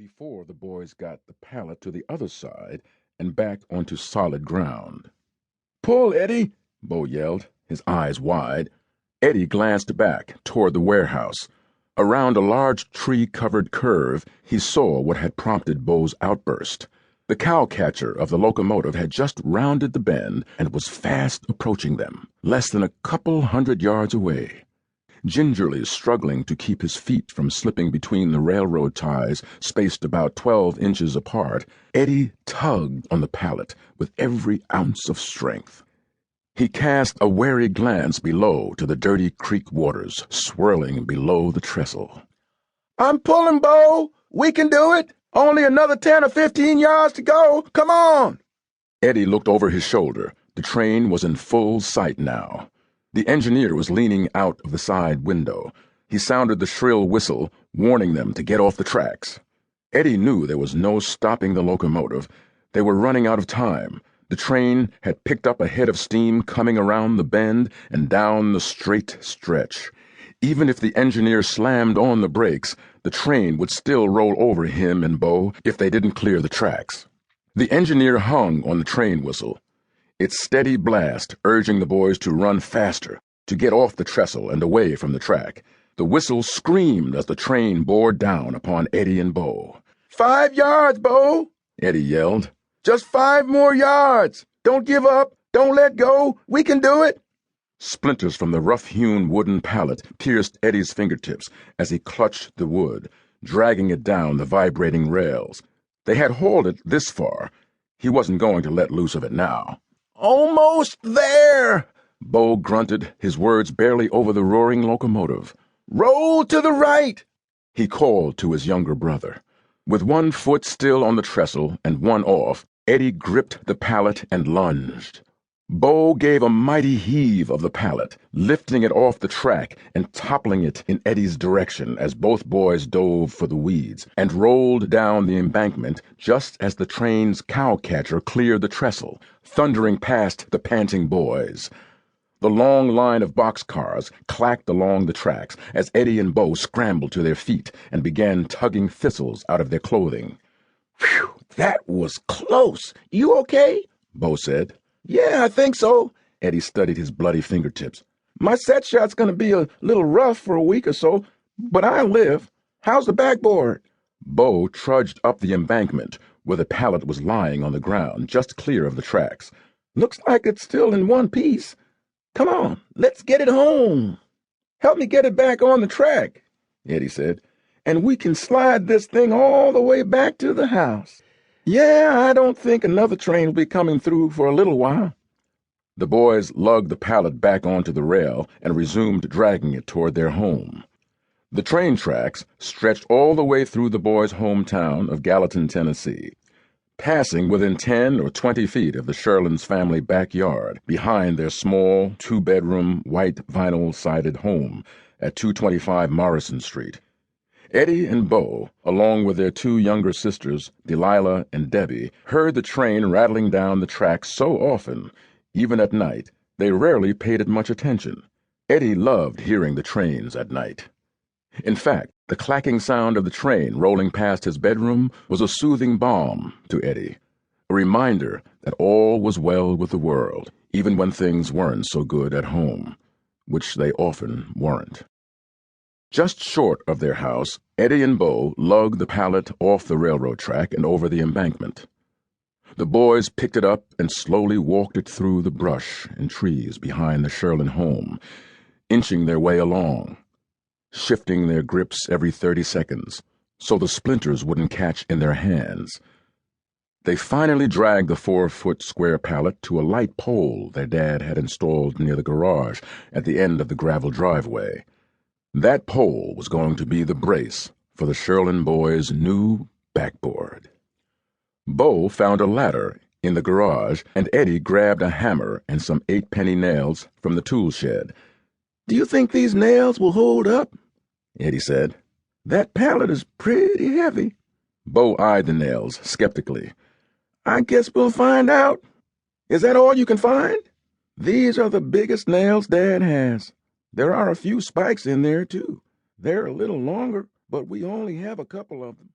before the boys got the pallet to the other side and back onto solid ground. "Pull, Eddie!" Bo yelled, his eyes wide. Eddie glanced back toward the warehouse. Around a large tree-covered curve, he saw what had prompted Bo's outburst. The cow-catcher of the locomotive had just rounded the bend and was fast approaching them, less than a couple 100 yards away. Gingerly struggling to keep his feet from slipping between the railroad ties spaced about 12 inches apart, Eddie tugged on the pallet with every ounce of strength. He cast a wary glance below to the dirty creek waters swirling below the trestle. "I'm pulling, Bo! We can do it! Only another 10 or 15 yards to go! Come on!" Eddie looked over his shoulder. The train was in full sight now. The engineer was leaning out of the side window. He sounded the shrill whistle, warning them to get off the tracks. Eddie knew there was no stopping the locomotive. They were running out of time. The train had picked up a head of steam coming around the bend and down the straight stretch. Even if the engineer slammed on the brakes, the train would still roll over him and Bo if they didn't clear the tracks. The engineer hung on the train whistle, its steady blast urging the boys to run faster, to get off the trestle and away from the track. The whistle screamed as the train bore down upon Eddie and Bo. "5 yards, Bo!" Eddie yelled. "Just 5 more yards! Don't give up! Don't let go! We can do it!" Splinters from the rough-hewn wooden pallet pierced Eddie's fingertips as he clutched the wood, dragging it down the vibrating rails. They had hauled it this far. He wasn't going to let loose of it now. "Almost there!" Bo grunted, his words barely over the roaring locomotive. "Roll to the right!" he called to his younger brother. With one foot still on the trestle and one off, Eddie gripped the pallet and lunged. Bo gave a mighty heave of the pallet, lifting it off the track and toppling it in Eddie's direction as both boys dove for the weeds and rolled down the embankment just as the train's cow-catcher cleared the trestle, thundering past the panting boys. The long line of boxcars clacked along the tracks as Eddie and Bo scrambled to their feet and began tugging thistles out of their clothing. "Whew, that was close. You okay?" Bo said. "Yeah, I think so." Eddie studied his bloody fingertips. "My set shot's going to be a little rough for a week or so, but I'll live. How's the backboard?" Bo trudged up the embankment where the pallet was lying on the ground just clear of the tracks. "Looks like it's still in one piece. Come on, let's get it home." "Help me get it back on the track," Eddie said, "and we can slide this thing all the way back to the house. Yeah, I don't think another train will be coming through for a little while." The boys lugged the pallet back onto the rail and resumed dragging it toward their home. The train tracks stretched all the way through the boys' hometown of Gallatin, Tennessee, passing within 10 or 20 feet of the Sherlins' family backyard behind their small, 2-bedroom, white vinyl-sided home at 225 Morrison Street. Eddie and Bo, along with their 2 younger sisters, Delilah and Debbie, heard the train rattling down the track so often, even at night, they rarely paid it much attention. Eddie loved hearing the trains at night. In fact, the clacking sound of the train rolling past his bedroom was a soothing balm to Eddie, a reminder that all was well with the world, even when things weren't so good at home, which they often weren't. Just short of their house, Eddie and Bo lugged the pallet off the railroad track and over the embankment. The boys picked it up and slowly walked it through the brush and trees behind the Sherlin home, inching their way along, shifting their grips every 30 seconds so the splinters wouldn't catch in their hands. They finally dragged the 4-foot square pallet to a light pole their dad had installed near the garage at the end of the gravel driveway. That pole was going to be the brace for the Sherlin boys' new backboard. Bo found a ladder in the garage, and Eddie grabbed a hammer and some 8-penny nails from the tool shed. "Do you think these nails will hold up?" Eddie said. "That pallet is pretty heavy." Bo eyed the nails skeptically. "I guess we'll find out. Is that all you can find?" "These are the biggest nails Dad has. There are a few spikes in there, too. They're a little longer, but we only have a couple of them."